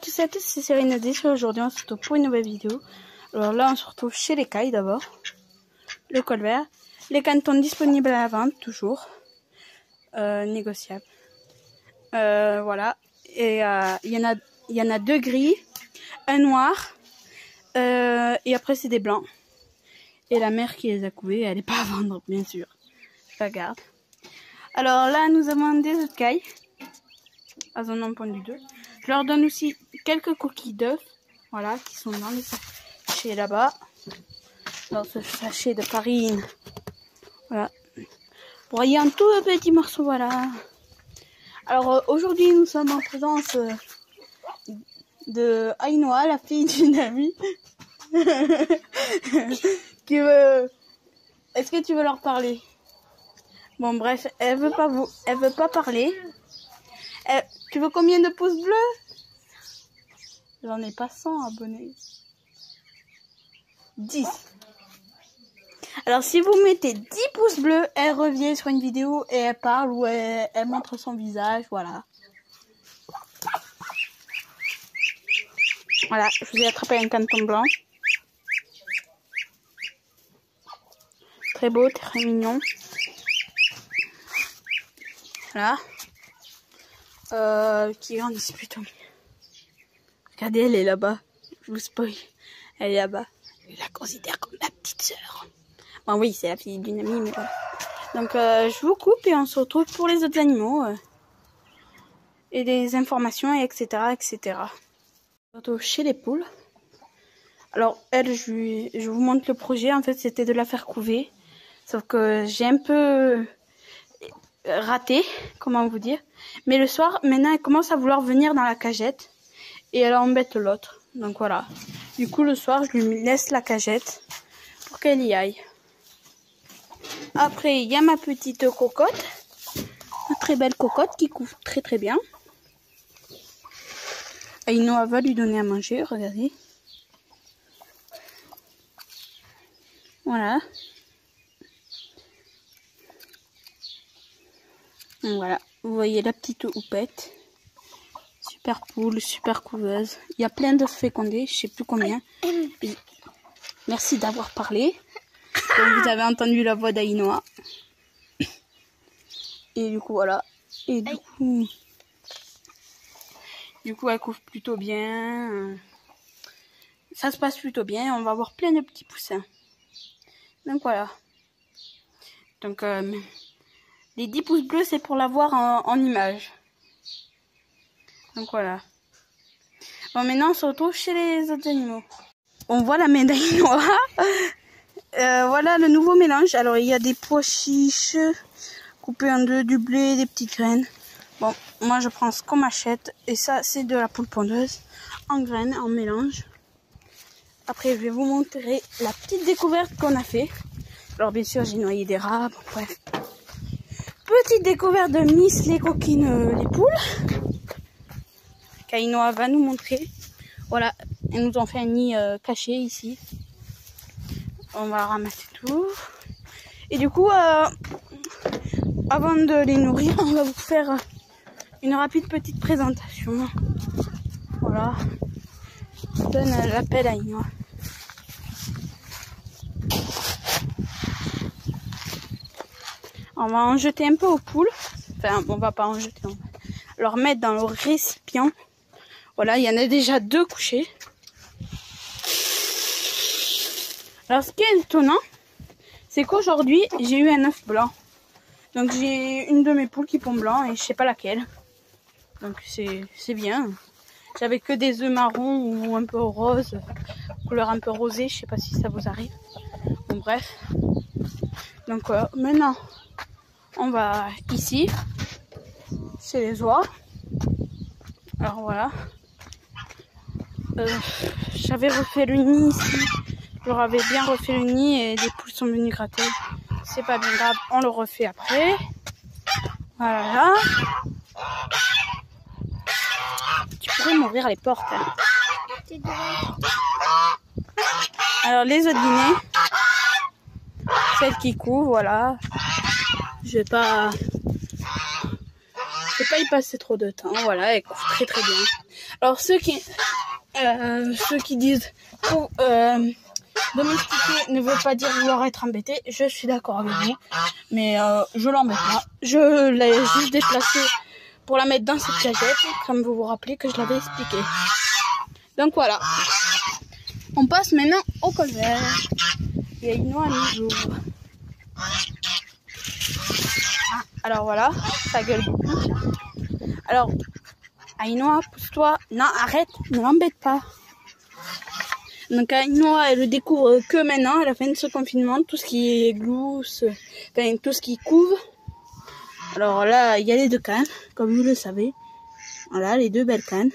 tous et à tous, c'est Cyrine Déchets. Aujourd'hui, on se retrouve pour une nouvelle vidéo. Alors là, on se retrouve chez les cailles d'abord. Le colvert. Les canetons disponibles à la vente, toujours. Négociables. Voilà. Et il y en a deux gris, un noir. Et après, c'est des blancs. Et la mère qui les a couvés, elle n'est pas à vendre, bien sûr. Je la garde. Alors là, nous avons des œufs de caille. Elles en ont pondu deux. Je leur donne aussi quelques coquilles d'œufs. Voilà, qui sont dans les sachets là-bas. Dans ce sachet de farine. Voilà. Vous voyez un tout petit morceau, voilà. Alors aujourd'hui, nous sommes en présence de Ainoa, la fille d'une amie. Qui veut... Est-ce que tu veux leur parler? Bon, bref, elle veut pas parler. Tu veux combien de pouces bleus? J'en ai pas 100 abonnés. 10. Alors, si vous mettez 10 pouces bleus, elle revient sur une vidéo et elle parle ou elle montre son visage, voilà. Voilà, je vous ai attrapé un caneton blanc. Très beau, très mignon. Voilà. Qui grandissent plutôt. Regardez, elle est là-bas. Je vous spoil. Elle est là-bas. Je la considère comme ma petite sœur. Bon, oui, c'est la fille d'une amie, mais voilà. Donc, je vous coupe et on se retrouve pour les autres animaux. Et des informations, etc., etc. On se retrouve chez les poules. Alors, elle, je vous montre le projet. En fait, c'était de la faire couver. Sauf que j'ai un peu raté, comment vous dire. Mais le soir, maintenant, elle commence à vouloir venir dans la cagette. Et elle embête l'autre. Donc voilà. Du coup, le soir, je lui laisse la cagette pour qu'elle y aille. Après, il y a ma petite cocotte. Une très belle cocotte qui couvre très très bien. Ainoa va lui donner à manger, regardez. Voilà. Donc voilà, vous voyez la petite houppette. Super poule, super couveuse. Il y a plein d'œufs fécondés, je sais plus combien. Et merci d'avoir parlé. Donc vous avez entendu la voix d'Ainoa. Et du coup voilà. Et du coup elle couvre plutôt bien. Ça se passe plutôt bien. On va avoir plein de petits poussins. Donc voilà. Donc les 10 pouces bleus, c'est pour l'avoir en image. Donc voilà. Bon, maintenant, on se retrouve chez les autres animaux. On voit la médaille noire. Voilà le nouveau mélange. Alors, il y a des pois chiches coupés en deux, du blé, des petites graines. Bon, moi, je prends ce qu'on m'achète. Et ça, c'est de la poule pondeuse en graines, en mélange. Après, je vais vous montrer la petite découverte qu'on a fait. Alors, bien sûr, j'ai noyé des rats. Bon, bref. Petite découverte de Miss les coquines, les poules. Ainoa va nous montrer. Voilà, elles nous ont fait un nid caché ici. On va ramasser tout. Et du coup, avant de les nourrir, on va vous faire une rapide petite présentation. Voilà. Je donne l'appel à Ainoa. On va en jeter un peu aux poules. Enfin, on va pas en jeter. On va leur mettre dans le récipient. Voilà, il y en a déjà 2 couchés. Alors, ce qui est étonnant, c'est qu'aujourd'hui, j'ai eu un œuf blanc. Donc, j'ai une de mes poules qui pond blanc et je sais pas laquelle. Donc, c'est bien. J'avais que des œufs marrons ou un peu rose, couleur un peu rosée. Je sais pas si ça vous arrive. Bon, bref. Donc, maintenant, on va ici, chez les oies. Alors, voilà. J'avais refait le nid ici. Je leur avais bien refait le nid et des poules sont venues gratter. C'est pas bien grave, on le refait après. Voilà. Tu pourrais m'ouvrir les portes. Hein. Alors les autres dîners. Celles qui couvrent, voilà. Je vais pas Je vais pas y passer trop de temps. Voilà, elle couve très très bien. Alors ceux qui disent domestiquer ne veut pas dire vouloir être embêté, je suis d'accord avec vous. Mais je l'embête pas. Je l'ai juste déplacée pour la mettre dans cette cagette, comme vous vous rappelez que je l'avais expliqué. Donc voilà. On passe maintenant au colvert. Il y a une noix à mi-jour. Alors voilà, ça gueule beaucoup. Alors, Ainoa, pousse-toi. Non, arrête, ne l'embête pas. Donc Ainoa, elle le découvre que maintenant, à la fin de ce confinement, tout ce qui est glousse, enfin tout ce qui couve. Alors là, il y a les deux cannes, comme vous le savez. Voilà, les deux belles cannes,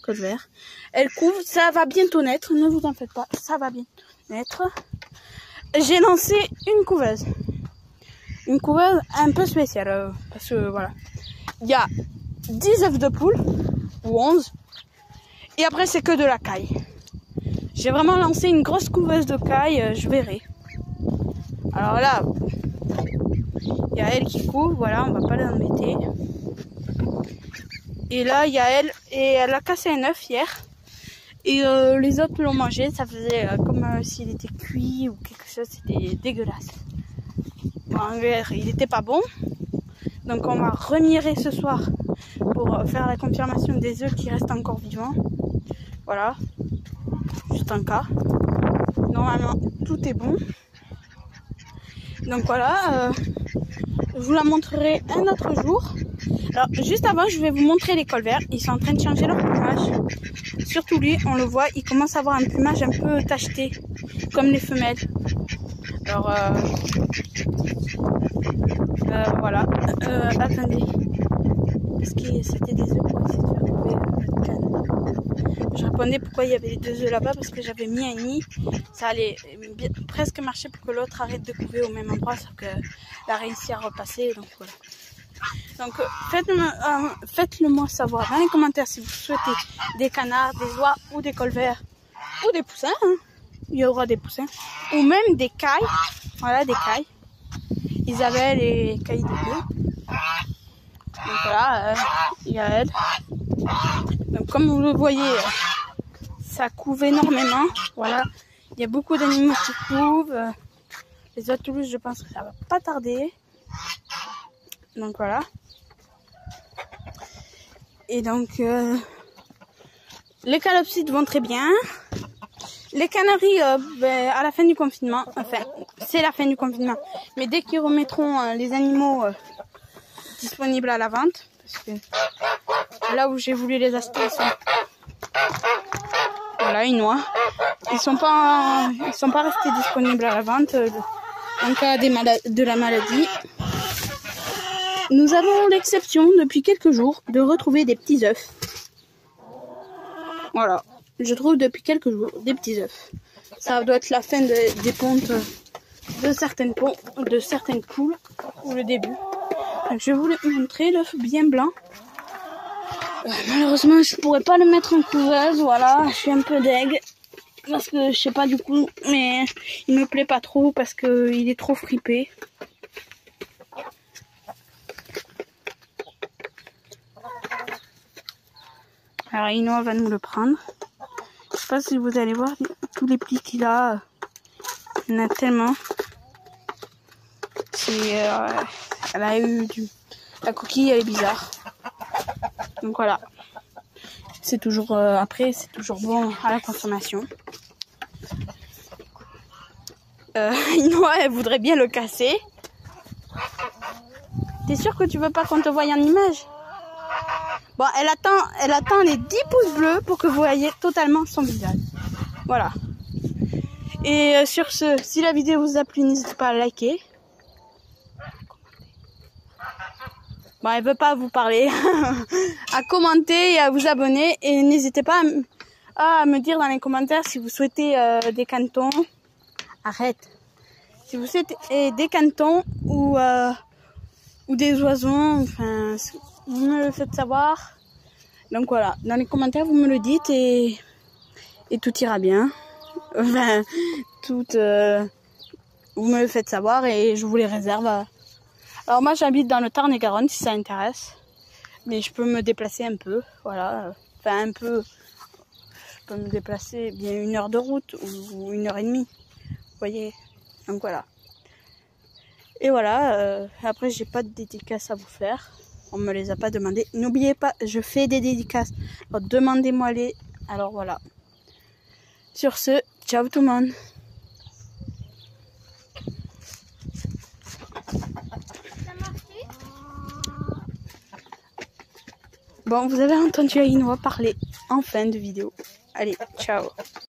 colvert. Elle couvre, ça va bientôt naître, ne vous en faites pas, ça va bien naître. J'ai lancé une couveuse. Une couveuse un peu spéciale, parce que voilà. Il y a 10 œufs de poule, ou 11, et après c'est que de la caille. J'ai vraiment lancé une grosse couveuse de caille, je verrai. Alors là, il y a elle qui couve, voilà, on va pas l'embêter. Et là, il y a elle, et elle a cassé un œuf hier. Et les autres l'ont mangé, ça faisait comme s'il était cuit ou quelque chose, c'était dégueulasse. Bon, il était pas bon. Donc on va remirer ce soir pour faire la confirmation des œufs qui restent encore vivants. Voilà, juste un cas. Normalement, tout est bon. Donc voilà, je vous la montrerai un autre jour. Alors, juste avant, je vais vous montrer les colverts. Ils sont en train de changer leur plumage. Surtout lui, on le voit, il commence à avoir un plumage un peu tacheté, comme les femelles. Alors, voilà. Attendez. Parce que c'était des œufs pour essayer de faire couver notre canne. Je répondais pourquoi il y avait les 2 œufs là-bas, parce que j'avais mis un nid. Ça allait presque marcher pour que l'autre arrête de couver au même endroit, sauf qu'elle a réussi à repasser. Donc voilà. Donc faites-le moi savoir dans les commentaires si vous souhaitez des canards, des oies ou des colverts ou des poussins. Hein. Il y aura des poussins. Ou même des cailles. Voilà, des cailles. Isabelle et cailles de bleu. Donc voilà, il y a elle. Donc comme vous le voyez, ça couve énormément. Voilà, il y a beaucoup d'animaux qui couvent. Les oies de Toulouse, je pense que ça va pas tarder. Donc voilà. Et donc les calopsites vont très bien. Les canaris, à la fin du confinement, enfin c'est la fin du confinement, mais dès qu'ils remettront les animaux disponibles à la vente, parce que là où j'ai voulu les acheter, ils sont... Voilà, une noix. Ils sont pas restés disponibles à la vente en cas de la maladie. Nous avons l'exception depuis quelques jours de retrouver des petits œufs. Voilà, je trouve depuis quelques jours des petits œufs. Ça doit être la fin des pontes de certaines poules ou le début. Donc je vais vous montrer l'œuf bien blanc. Malheureusement, je pourrais pas le mettre en couveuse. Voilà, je suis un peu deg parce que je sais pas du coup, mais il me plaît pas trop parce que il est trop fripé. Alors Inoa va nous le prendre. Je sais pas si vous allez voir tous les plis qu'il a. Il y en a tellement. Elle a eu la coquille, elle est bizarre. Donc voilà. C'est toujours après, c'est toujours bon à la consommation. Inoa, elle voudrait bien le casser. T'es sûr que tu veux pas qu'on te voie en image? Bon, elle attend les 10 pouces bleus pour que vous voyez totalement son visage. Voilà. Et sur ce, si la vidéo vous a plu, n'hésitez pas à liker. Bon, elle veut pas vous parler. À commenter et à vous abonner. Et n'hésitez pas à me dire dans les commentaires si vous souhaitez des cantons. Arrête. Si vous souhaitez des cantons ou des oiseaux, enfin, vous me le faites savoir. Donc voilà, dans les commentaires, vous me le dites et tout ira bien. Enfin, vous me le faites savoir et je vous les réserve. Alors moi, j'habite dans le Tarn-et-Garonne, si ça intéresse. Mais je peux me déplacer un peu, voilà. Enfin, un peu. Je peux me déplacer bien 1 heure de route ou 1 heure et demie. Vous voyez? Donc voilà. Et voilà, après j'ai pas de dédicaces à vous faire. On me les a pas demandé. N'oubliez pas, je fais des dédicaces. Alors demandez-moi les. Alors voilà. Sur ce, ciao tout le monde. Bon, vous avez entendu Aïnoa parler en fin de vidéo. Allez, ciao.